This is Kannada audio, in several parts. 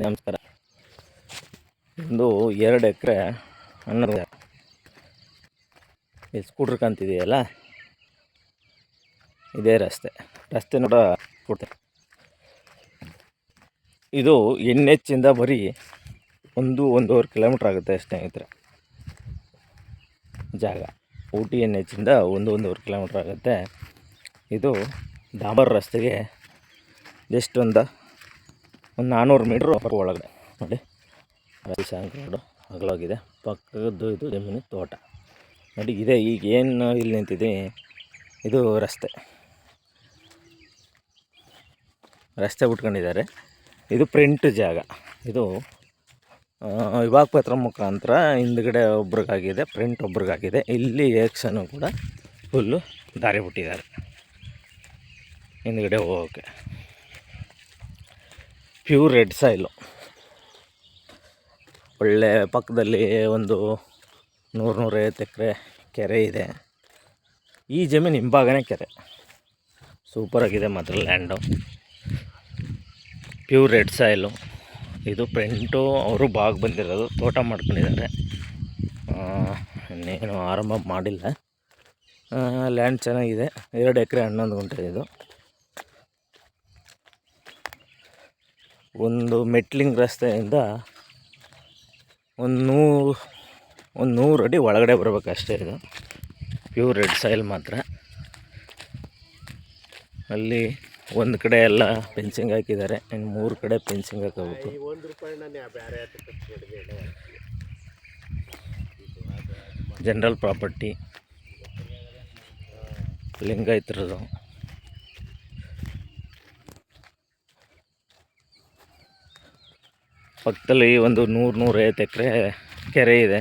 ನಮಸ್ಕಾರ. ಒಂದು 2 ಎಕರೆ ಅನ್ನೋದು ಈ ಸ್ಕೂಟ್ರ್ ಕಾಣ್ತಿದೆಯಲ್ಲ, ಇದೇ ರಸ್ತೆ ನೋಡ ಕೊಡ್ತೇನೆ. ಇದು NH ಇಂದ ಬರೀ 1-1.5 ಕಿಲೋಮೀಟ್ರ್ ಆಗುತ್ತೆ ಸ್ನೇಹಿತರೆ. ಜಾಗ ಊಟಿ NH ಇಂದ 1-1.5 ಕಿಲೋಮೀಟ್ರ್ ಆಗುತ್ತೆ. ಇದು ಡಾಂಬರ್ ರಸ್ತೆಗೆ ಜಸ್ಟ್ ಒಂದು 400 ಮೀಟ್ರ್ ಒಳಗಡೆ ನೋಡಿ. Shank road ಅಗಲವಾಗಿದೆ. ಪಕ್ಕದ್ದು ಇದು ಜಮೀನು ತೋಟ ನೋಡಿ. ಇದೆ ಈಗ ಏನು ಇಲ್ಲಿ ನಿಂತಿದ್ದೀನಿ, ಇದು ರಸ್ತೆ ಬಿಟ್ಕೊಂಡಿದ್ದಾರೆ. ಇದು ಪ್ರಿಂಟ್ ಜಾಗ. ಇದು ವಿಭಾಗ ಪತ್ರ ಮುಖಾಂತರ ಹಿಂದ್ಗಡೆ ಒಬ್ರಿಗಾಗಿದೆ, ಪ್ರಿಂಟ್ ಒಬ್ರಿಗಾಗಿದೆ. ಇಲ್ಲಿ ಏಕ್ಷನು ಕೂಡ ಫುಲ್ಲು ದಾರಿ ಬಿಟ್ಟಿದ್ದಾರೆ ಹಿಂದ್ಗಡೆ ಹೋಗೋಕ್ಕೆ. Pure red soil. ಒಳ್ಳೆ ಪಕ್ಕದಲ್ಲಿ ಒಂದು 100-150 ಎಕರೆ ಕೆರೆ ಇದೆ. ಈ ಜಮೀನು ಹಿಂಭಾಗನೇ ಕೆರೆ. ಸೂಪರಾಗಿದೆ ಮಾತ್ರ ಲ್ಯಾಂಡು. Pure red soil. ಇದು ಪ್ರಿಂಟು ಅವರು ಬಾಗ್ ಬಂದಿರೋದು, ತೋಟ ಮಾಡ್ಕೊಂಡಿದ್ದಾರೆ. ಇನ್ನೇನು ಆರಂಭ ಮಾಡಿಲ್ಲ. ಲ್ಯಾಂಡ್ ಚೆನ್ನಾಗಿದೆ. 2 ಎಕರೆ 11 ಗುಂಟೆ. ಇದು ಒಂದು ಮೆಟ್ಲಿಂಗ್ ರಸ್ತೆಯಿಂದ ಒಂದು 100 ಅಡಿ ಒಳಗಡೆ ಬರಬೇಕಷ್ಟೇ. ಇದು ಪ್ಯೂರ್ ರೆಡ್ ಸಾಯಿಲ್ ಮಾತ್ರ. ಅಲ್ಲಿ ಒಂದು ಕಡೆ ಎಲ್ಲ ಫೆನ್ಸಿಂಗ್ ಹಾಕಿದ್ದಾರೆ, ಇನ್ನು 3 ಕಡೆ ಫೆನ್ಸಿಂಗ್ ಹಾಕಬೇಕು. ಜನರಲ್ ಪ್ರಾಪರ್ಟಿ, ಲಿಂಗಾಯತರದು. ಪಕ್ಕದಲ್ಲಿ ಒಂದು 100-150 ಎಕರೆ ಕೆರೆ ಇದೆ.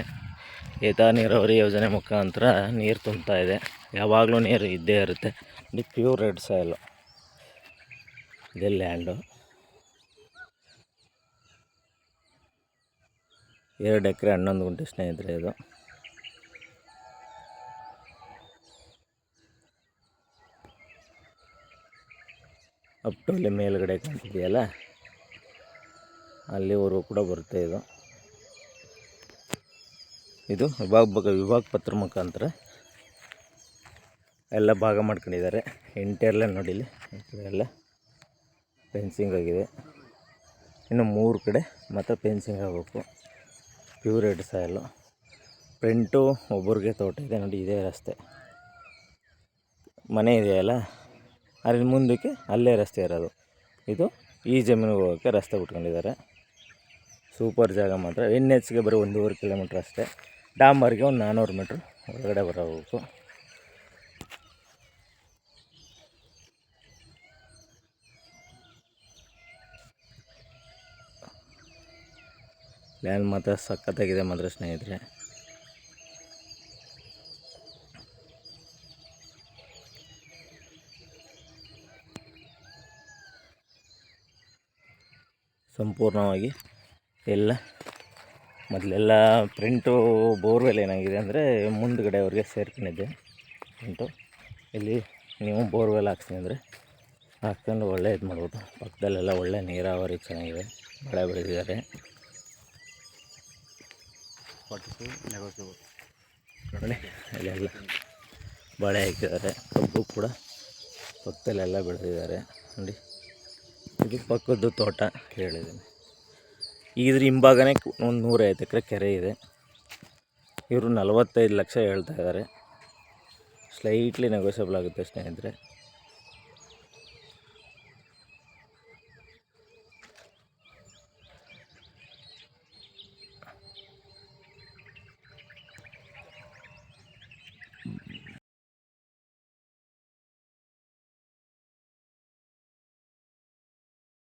ಏತ ನೀರಾವರಿ ಯೋಜನೆ ಮುಖಾಂತರ ನೀರು ತುಂಬ್ತಾ ಇದೆ. ಯಾವಾಗಲೂ ನೀರು ಇದ್ದೇ ಇರುತ್ತೆ. ಇದು ಪ್ಯೂರ್ ರೆಡ್ ಸಾಯಿಲು. ಇದೇ ಲ್ಯಾಂಡು. 2 ಎಕರೆ 11 ಗುಂಟೆ ಸ್ನೇಹಿತರೆ. ಇದು ಅಪ್ ಟು ಅಲ್ಲಿ ಮೇಲ್ಗಡೆ ಕಾಣ್ತಿದೆಯಲ್ಲ, ಅಲ್ಲಿವರೆಗೂ ಕೂಡ ಬರುತ್ತೆ. ಇದು ವಿಭಾಗ ಪತ್ರ ಮುಖಾಂತರ ಎಲ್ಲ ಭಾಗ ಮಾಡ್ಕೊಂಡಿದ್ದಾರೆ. ಇಂಟೆಲ್ಲ ನೋಡಿಲಿ, ಎಲ್ಲ ಫೆನ್ಸಿಂಗ್ ಆಗಿದೆ. ಇನ್ನು 3 ಕಡೆ ಮತ್ತು ಫೆನ್ಸಿಂಗ್ ಆಗಬೇಕು. Pure red soil. ಪ್ರಿಂಟು ಒಬ್ಬರಿಗೆ ತೋಟ ಇದೆ ನೋಡಿ. ಇದೇ ರಸ್ತೆ, ಮನೆ ಇದೆಯಲ್ಲ ಅಲ್ಲಿ ಮುಂದಕ್ಕೆ ಅಲ್ಲೇ ರಸ್ತೆ ಇರೋದು. ಇದು ಈ ಜಮೀನಿಗೆ ಹೋಗೋಕ್ಕೆ ರಸ್ತೆ ಬಿಟ್ಕೊಂಡಿದ್ದಾರೆ. ಸೂಪರ್ ಜಾಗ ಮಾತ್ರ. NHಗೆ ಬರೀ 1.5 ಕಿಲೋಮೀಟ್ರ್ ಅಷ್ಟೇ. ಡಾಂಬರ್ಗೆ ಒಂದು 400 ಮೀಟ್ರ್ ಹೊರಗಡೆ ಬರಬೇಕು. ಲ್ಯಾಂಡ್ ಮಾತ್ರ ಸಖತ್ತಾಗಿದೆ ಮಾತ್ರ ಸ್ನೇಹಿತರೆ. ಸಂಪೂರ್ಣವಾಗಿ ಎಲ್ಲ ಮೊದಲೆಲ್ಲ ಪ್ರಿಂಟು ಬೋರ್ವೆಲ್ ಏನಾಗಿದೆ ಅಂದರೆ ಮುಂದ್ಗಡೆ ಅವ್ರಿಗೆ ಸೇರ್ಕೊಂಡಿದ್ದೆ ಪ್ರಿಂಟು. ಇಲ್ಲಿ ನೀವು ಬೋರ್ವೆಲ್ ಹಾಕ್ತೀನಿ ಅಂದರೆ ಹಾಕ್ಕೊಂಡು ಒಳ್ಳೆ ಇದು ಮಾಡ್ಬೋದು. ಪಕ್ಕದಲ್ಲೆಲ್ಲ ಒಳ್ಳೆ ನೀರಾವರಿ ಚೆನ್ನಾಗಿದೆ. ಬೆಳೆ ಬೆಳೆದಿದ್ದಾರೆ. ನೋಡಿ ಇಲ್ಲೆಲ್ಲ ಬಾಳೆ ಹಾಕಿದ್ದಾರೆ. ಕಬ್ಬು ಕೂಡ ಪಕ್ಕದಲ್ಲೆಲ್ಲ ಬೆಳೆದಿದ್ದಾರೆ ನೋಡಿ. ಇದು ಪಕ್ಕದ್ದು ತೋಟ ಹೇಳಿದ್ದೀನಿ. ಇದ್ರ ಹಿಂಭಾಗನೇ ಒಂದು 150 ಎಕರೆ ಕೆರೆ ಇದೆ. ಇವರು 45 ಲಕ್ಷ ಹೇಳ್ತಾ ಇದ್ದಾರೆ. ಸ್ಲೈಟ್ಲಿ ನೆಗೋಷಿಯಬಲ್ ಆಗುತ್ತೆ ಸ್ನೇಹಿತರೆ.